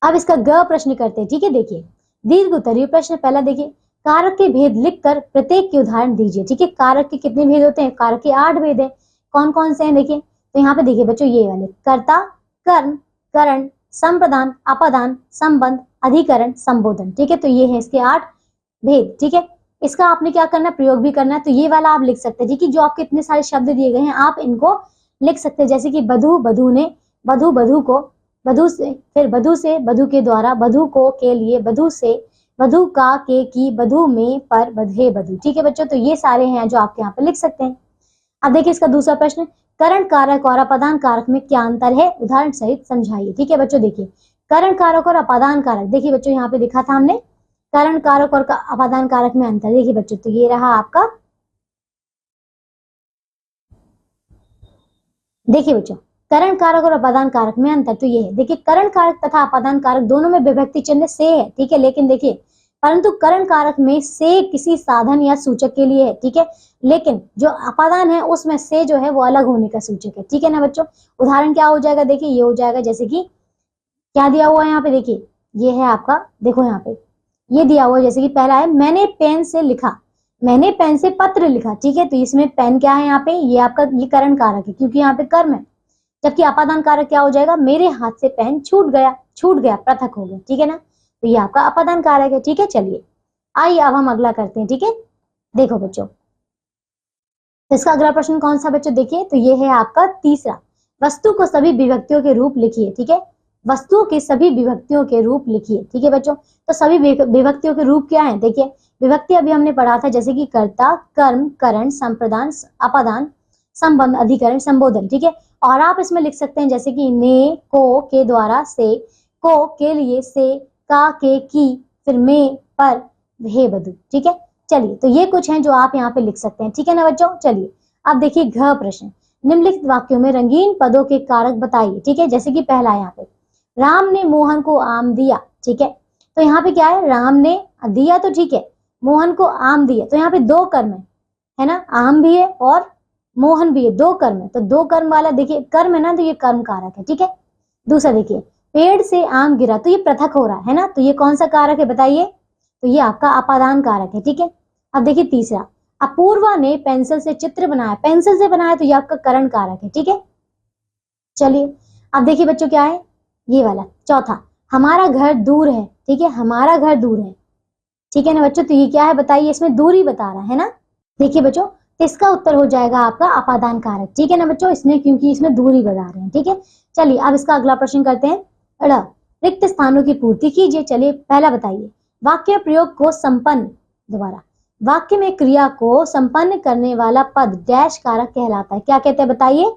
अब इसका ग प्रश्न करते हैं, ठीक है। देखिए दीर्घ उत्तरीय प्रश्न, पहला देखिए, कारक के भेद लिखकर प्रत्येक के उदाहरण दीजिए, ठीक है। कारक के कितने भेद होते हैं, कारक के 8 भेद है, कौन कौन से हैं देखिए। तो यहाँ पे देखिए बच्चों, ये वाले, कर्ता, कर्म, करण, संप्रदान, अपादान, संबंध, अधिकरण, संबोधन, ठीक है। तो ये है इसके 8 भेद, ठीक है। इसका आपने क्या करना है, प्रयोग भी करना है। तो ये वाला आप लिख सकते हैं, ठीक है, जो आपके इतने सारे शब्द दिए गए हैं आप इनको लिख सकते हैं, जैसे कि बधु, बधु ने, बधु, बधु को, बधु से, फिर बधु से, बधु के द्वारा, बधु को, के लिए, बधु से, बधु का, के, की, बधु में, पर, बधे, बधु, ठीक है बच्चों। तो ये सारे हैं जो आप यहाँ पे लिख सकते हैं। अब देखिए इसका दूसरा प्रश्न, करण कारक और अपादान कारक में क्या अंतर है, उदाहरण सहित समझाइए, ठीक है बच्चों। देखिए करण कारक और अपादान कारक, देखिए बच्चों यहाँ पे दिखा था हमने करण कारक और अपादान कारक में अंतर। देखिए बच्चों, तो ये रहा आपका, देखिए बच्चों, करण कारक और अपादान कारक में अंतर तो ये है। देखिए करण कारक तथा अपादान कारक दोनों में विभक्ति चिन्ह से है, ठीक है, लेकिन देखिए परंतु करण कारक में से किसी साधन या सूचक के लिए है, ठीक है, लेकिन जो अपादान है उसमें से जो है वो अलग होने का सूचक है, ठीक है ना बच्चों। उदाहरण क्या हो जाएगा, देखिए ये हो जाएगा, जैसे कि क्या दिया हुआ है यहाँ पे, देखिए ये है आपका, देखो यहाँ पे ये दिया हुआ है, जैसे कि पहला है, मैंने पेन से लिखा, मैंने पेन से पत्र लिखा, ठीक है। तो इसमें पेन क्या है यहाँ पे, ये आपका ये करण कारक है क्योंकि यहाँ पे कर्म है। जबकि अपादान कारक क्या हो जाएगा, मेरे हाथ से पेन छूट गया, छूट गया, पृथक हो गया, ठीक है ना। तो ये आपका अपादान कारक है, ठीक है। चलिए आइए अब हम अगला करते हैं, ठीक है। देखो बच्चों, तो इसका अगला प्रश्न कौन सा बच्चों, देखिए तो ये है आपका तीसरा, वस्तु को सभी विभक्तियों के रूप लिखिए, ठीक है। वस्तुओं के सभी विभक्तियों के रूप लिखिए, ठीक है बच्चों। तो सभी विभक्तियों के रूप क्या है, देखिए विभक्ति अभी हमने पढ़ा था, जैसे कि कर्ता, कर्म, करण, संप्रदान, अपादान, संबंध, अधिकरण, संबोधन, ठीक है। और आप इसमें लिख सकते हैं जैसे कि ने, को, के द्वारा, से, को, के लिए, से, का, के, की, फिर में, पर, हे बधु। ठीक है, चलिए तो ये कुछ हैं जो आप यहाँ पे लिख सकते हैं। ठीक है ना बच्चों। चलिए अब देखिए घ प्रश्न, निम्नलिखित वाक्यों में रंगीन पदों के कारक बताइए। ठीक है, जैसे कि पहला यहाँ पे राम ने मोहन को आम दिया। ठीक है, तो यहाँ पे क्या है, राम ने दिया तो ठीक है, मोहन को आम दिया, तो यहाँ पे दो कर्म है ना, आम भी है और मोहन भी है, दो कर्म है, तो दो कर्म वाला देखिए कर्म है ना, तो ये कर्म कारक है। ठीक है, दूसरा देखिए पेड़ से आम गिरा, तो ये पृथक हो रहा है ना, तो ये कौन सा कारक है बताइए, तो ये आपका अपादान कारक है। ठीक है, अब देखिए तीसरा, अपूर्वा ने पेंसिल से चित्र बनाया, पेंसिल से बनाया, तो ये आपका करण कारक है। ठीक है, चलिए अब देखिए बच्चों क्या है ये वाला चौथा, हमारा घर दूर है। ठीक है, हमारा घर दूर है। ठीक है ना बच्चों, तो ये क्या है बताइए, इसमें दूरी बता रहा है ना। देखिए बच्चों, इसका उत्तर हो जाएगा आपका अपादान कारक। ठीक है ना बच्चों, इसमें क्योंकि इसमें दूरी बता रहे हैं। ठीक है, चलिए अब इसका अगला प्रश्न करते हैं। रिक्त स्थानों की पूर्ति कीजिए। चलिए पहला बताइए, वाक्य प्रयोग को संपन्न, दोबारा, वाक्य में क्रिया को संपन्न करने वाला पद डैश कारक कहलाता है। क्या कहते हैं बताइए,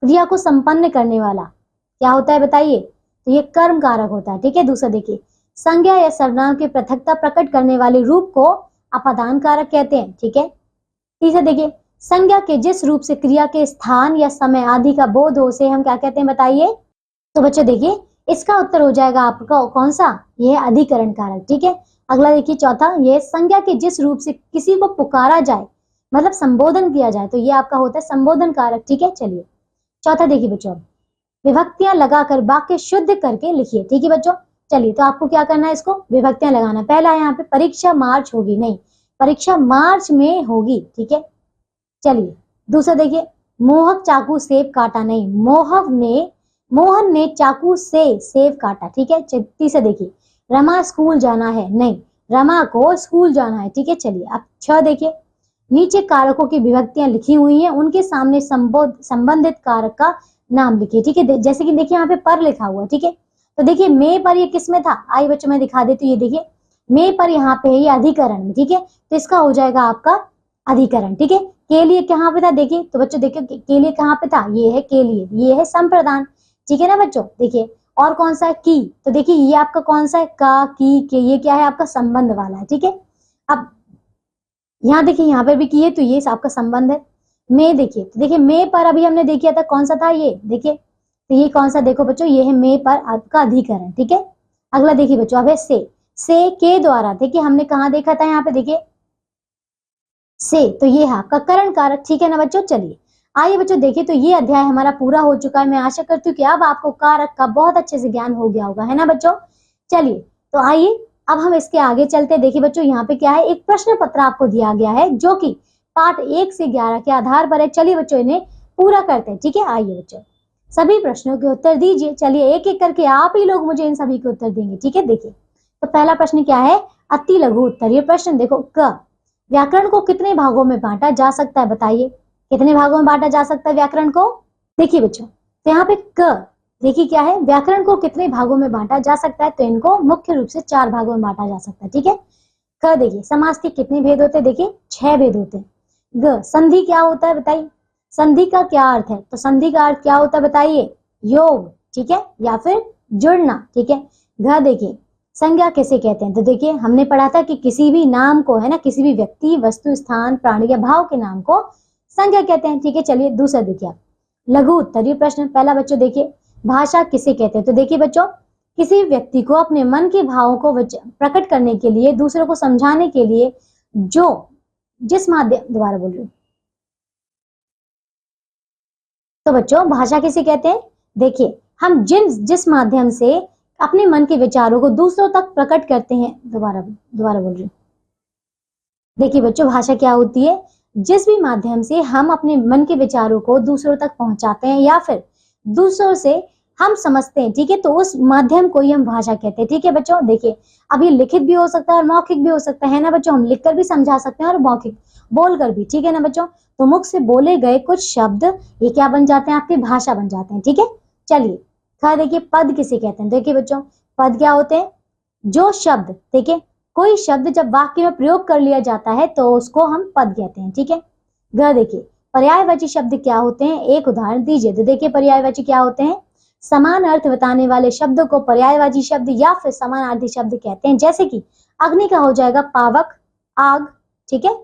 क्रिया को संपन्न करने वाला क्या होता है बताइए, तो ये कर्म कारक होता है। ठीक है, दूसरा देखिए, संज्ञा या सर्वनाम की पृथकता प्रकट करने वाले रूप को अपादान कारक कहते हैं। ठीक है, तीसरा देखिए, संज्ञा के जिस रूप से क्रिया के स्थान या समय आदि का बोध हो उसे हम क्या कहते हैं बताइए, तो बच्चों देखिए इसका उत्तर हो जाएगा आपका कौन सा, ये अधिकरण कारक। ठीक है, अगला देखिए चौथा, ये संज्ञा के जिस रूप से किसी को पुकारा जाए, मतलब संबोधन किया जाए, तो ये आपका होता है संबोधन कारक। ठीक है, चलिए चौथा देखिए बच्चों, विभक्तियां लगाकर वाक्य शुद्ध करके लिखिए। ठीक है बच्चों, चलिए तो आपको क्या करना है, इसको विभक्तियां लगाना। पहला यहाँ पे परीक्षा मार्च होगी, नहीं, परीक्षा मार्च में होगी। ठीक है, चलिए दूसरा देखिए, मोहक चाकू सेब काटा, नहीं, मोहन ने चाकू से सेब काटा। ठीक है, तीसरा देखिए, रमा स्कूल जाना है, नहीं, रमा को स्कूल जाना है। ठीक है, चलिए अब छह देखिए, नीचे कारकों की विभक्तियां लिखी हुई हैं, उनके सामने संबंधित कारक का नाम लिखिए। ठीक है, जैसे कि देखिए यहाँ पे पर लिखा हुआ। ठीक है, तो देखिए मे पर ये किस में था, आई बच्चों मैं दिखा देती हूँ, ये देखिए मे पर यहाँ पे है ये अधिकरण में। ठीक है, तो इसका हो जाएगा आपका अधिकरण। ठीक है, के लिए कहाँ पे था देखिए, तो बच्चों देखिए के लिए कहाँ पे था, ये है के लिए, ये है संप्रदान। ठीक है ना बच्चों, देखिए और कौन सा है की, तो देखिए ये आपका कौन सा है का, की, के, ये क्या है आपका संबंध वाला है। ठीक है, अब यहाँ देखिए यहाँ पर भी की है, तो ये आपका संबंध है। में देखिए, तो देखिए मे पर अभी हमने देखिया था कौन सा था, ये देखिए, तो ये कौन सा देखो बच्चों, ये है मे पर आपका अधिकरण। ठीक है, अगला देखिए बच्चों, अब है से के द्वारा, देखिए हमने कहा देखा था यहाँ पे देखिए से, तो ये है आपका करण कारक। ठीक है ना बच्चों, चलिए आइए बच्चों देखिए, तो ये अध्याय हमारा पूरा हो चुका है। मैं आशा करती हूँ कि अब आपको कारक का बहुत अच्छे से ज्ञान हो गया होगा, है ना बच्चों। चलिए तो आइए अब हम इसके आगे चलते। देखिए बच्चों यहाँ पे क्या है, एक प्रश्न पत्र आपको दिया गया है जो कि पाठ 1 से 11 के आधार पर है। चलिए बच्चों इन्हें पूरा करते हैं। ठीक है, आइए बच्चों सभी प्रश्नों के उत्तर दीजिए। चलिए एक एक करके आप ही लोग मुझे इन सभी के उत्तर देंगे। ठीक है, देखिए तो पहला प्रश्न क्या है, अति लघु उत्तरीय प्रश्न। देखो, क, व्याकरण को कितने भागों में बांटा जा सकता है बताइए, कितने भागों में बांटा जा सकता है व्याकरण को। देखिए बच्चों, तो यहाँ पे क देखिए क्या है, व्याकरण को कितने भागों में बांटा जा सकता है, तो इनको मुख्य रूप से 4 भागों में बांटा जा सकता है। ठीक है, क देखिए, समास के कितने भेद होते हैं, देखिए 6 भेद होते हैं। ग, संधि क्या होता है बताइए, संधि का क्या अर्थ है, तो संधि का अर्थ क्या होता है बताइए, योग। ठीक है, या फिर जुड़ना। ठीक है, घ देखिए, संज्ञा किसे कहते हैं, तो देखिए हमने पढ़ा था कि किसी भी नाम को, है ना, किसी भी व्यक्ति, वस्तु, स्थान, प्राणी या भाव के नाम को संज्ञा कहते हैं। ठीक है, चलिए दूसरा देखिए आप, लघु उत्तरीय प्रश्न। पहला बच्चों देखिए, भाषा किसे कहते हैं, तो देखिए बच्चों किसी व्यक्ति को अपने मन के भावों को प्रकट करने के लिए, दूसरों को समझाने के लिए जो जिस माध्यम, दोबारा बोल रही हूं, तो बच्चों भाषा किसे कहते हैं, देखिए हम जिस माध्यम से अपने मन के विचारों को दूसरों तक प्रकट करते हैं, दोबारा बोल रही हूँ, देखिए बच्चों भाषा क्या होती है, जिस भी माध्यम से हम अपने मन के विचारों को दूसरों तक पहुंचाते हैं या फिर दूसरों से हम समझते हैं। ठीक है, तो उस माध्यम को ही हम भाषा कहते हैं। ठीक है बच्चों, देखिए अब ये लिखित भी हो सकता है और मौखिक भी हो सकता है ना बच्चों, हम लिखकर भी समझा सकते हैं और मौखिक बोलकर भी। ठीक है ना बच्चों, तो मुख से बोले गए कुछ शब्द ये क्या बन जाते हैं, आपकी भाषा बन जाते हैं। ठीक है, चलिए खा देखिए, पद किसे कहते हैं, देखिए बच्चों पद क्या होते हैं, जो शब्द, देखिए कोई शब्द जब वाक्य में प्रयोग कर लिया जाता है तो उसको हम पद कहते हैं। ठीक है, ग देखिए, पर्यायवाची शब्द क्या होते हैं, एक उदाहरण दीजिए, तो देखिए पर्यायवाची क्या होते हैं, समान अर्थ बताने वाले शब्दों को पर्यायवाची शब्द या फिर समानार्थी शब्द कहते हैं। जैसे कि अग्नि का हो जाएगा पावक, आग। ठीक है,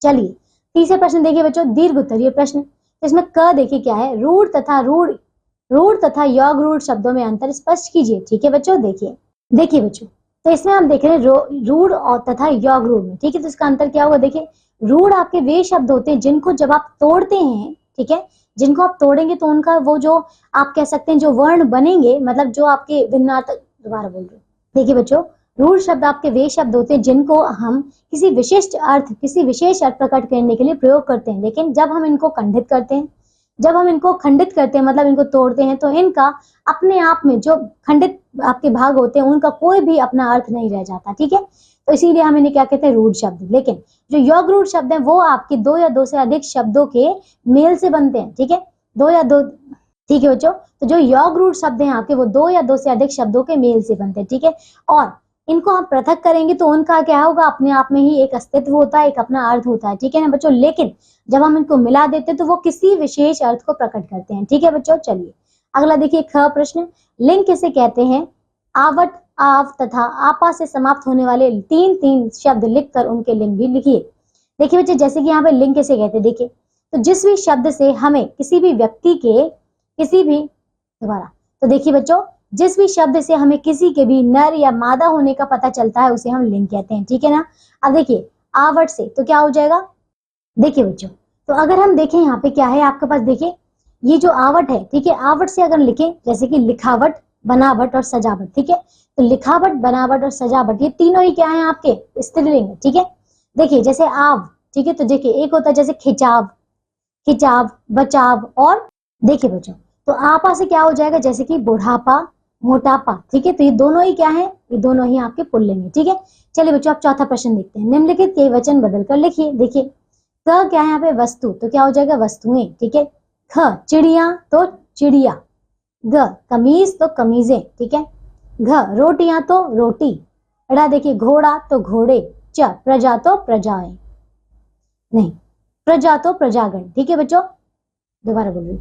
चलिए तीसरे प्रश्न देखिए बच्चों, दीर्घ उत्तरीय प्रश्न। इसमें क देखिए क्या है, रूढ़ तथा रूढ़ तथा योग रूढ़ शब्दों में अंतर स्पष्ट कीजिए। ठीक है बच्चों, देखिए बच्चों, तो इसमें हम देख रहे हैं रूढ़ और तथा योग रूढ़ में। ठीक है, तो इसका अंतर क्या होगा, देखिए रूढ़ आपके वे शब्द होते हैं जिनको जब आप तोड़ते हैं, ठीक है, जिनको आप तोड़ेंगे तो उनका वो जो आप कह सकते हैं जो वर्ण बनेंगे, मतलब जो आपके भिन्नार्थक, दोबारा बोल रहे, देखिए बच्चों, रूढ़ शब्द आपके वे शब्द होते हैं जिनको हम किसी विशिष्ट अर्थ, किसी विशेष अर्थ प्रकट करने के लिए प्रयोग करते हैं। लेकिन जब हम इनको खंडित करते हैं, मतलब इनको तोड़ते हैं, तो इनका अपने आप में जो खंडित आपके भाग होते हैं उनका कोई भी अपना अर्थ नहीं रह जाता। ठीक है, तो इसीलिए हम इन्हें क्या कहते हैं, रूढ़ शब्द। लेकिन जो योग रूढ़ शब्द हैं वो आपके दो या दो से अधिक शब्दों के मेल से बनते हैं। ठीक है, दो या दो, ठीक है बच्चों, तो जो योग रूढ़ शब्द हैं आपके वो दो या दो से अधिक शब्दों के मेल से बनते हैं। ठीक है, और इनको हम पृथक करेंगे तो उनका क्या होगा, अपने आप में ही एक अस्तित्व होता है, एक अपना अर्थ होता है। ठीक है ना बच्चों, लेकिन जब हम इनको मिला देते हैं तो वो किसी विशेष अर्थ को प्रकट करते हैं। ठीक है बच्चों, चलिए अगला देखिए, ख प्रश्न, लिंग किसे कहते हैं? आवट, आव तथा आपा से समाप्त होने वाले तीन शब्द लिखकर उनके लिंग भी लिखिए। देखिए बच्चे, जैसे कि यहाँ पे लिंग किसे कहते हैं, देखिए तो जिस भी शब्द से हमें किसी भी व्यक्ति के तो देखिए बच्चों, जिस भी शब्द से हमें किसी के भी नर या मादा होने का पता चलता है उसे हम लिंग कहते हैं। ठीक है ना, अब देखिए आवट से तो क्या हो जाएगा, देखिए बच्चों, तो अगर हम देखें यहाँ पे क्या है आपके पास, देखिए ये जो आवट है, ठीक है, आवट से अगर लिखें जैसे कि लिखावट, बनावट और सजावट। ठीक है, तो लिखावट, बनावट और सजावट ये तीनों ही क्या है आपके स्त्रीलिंग है। ठीक है, देखिए जैसे आव, ठीक है, तो देखिए एक होता है जैसे खिंचाव, बचाव, और देखिए बच्चों, तो आपा से क्या हो जाएगा, जैसे कि बुढ़ापा, मोटापा। ठीक है, तो ये दोनों ही क्या है, ये दोनों ही आपके पुल्लिंग है। ठीक है, चलिए बच्चों, आप चौथा प्रश्न देखते हैं, निम्नलिखित के वचन बदलकर लिखिए। देखिए क क्या है यहाँ पे, वस्तु, तो क्या हो जाएगा, वस्तुएं। ठीक है, ख चिड़िया तो चिड़िया, ग कमीज तो कमीजें। ठीक है, घ रोटियां तो रोटी, ड़ा देखिए घोड़ा तो घोड़े, च प्रजा तो प्रजाएं, नहीं प्रजा तो प्रजागण। ठीक है बच्चों, दोबारा बोल रही,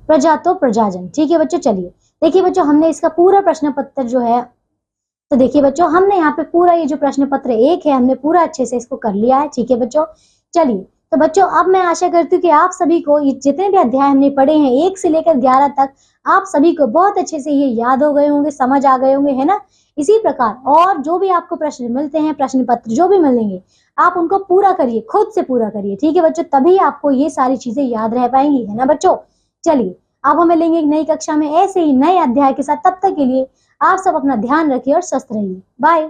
प्रजा तो प्रजाजन। ठीक है बच्चों, चलिए देखिए बच्चों, हमने इसका पूरा प्रश्न पत्र जो है, तो देखिए बच्चों हमने यहाँ पे पूरा ये जो प्रश्न पत्र एक है हमने पूरा अच्छे से इसको कर लिया है। ठीक है बच्चों, चलिए तो बच्चों अब मैं आशा करती हूँ कि आप सभी को ये जितने भी अध्याय हमने पढ़े हैं 1 से लेकर 11 तक, आप सभी को बहुत अच्छे से ये याद हो गए होंगे, समझ आ गए होंगे, है ना। इसी प्रकार और जो भी आपको प्रश्न मिलते हैं, प्रश्न पत्र जो भी मिलेंगे, आप उनको पूरा करिए, खुद से पूरा करिए। ठीक है बच्चों, तभी आपको ये सारी चीजें याद रह पाएंगी, है ना बच्चों। चलिए अब हम मिलेंगे एक नई कक्षा में ऐसे ही नए अध्याय के साथ, तब तक के लिए आप सब अपना ध्यान रखिए और स्वस्थ रहिए। बाय।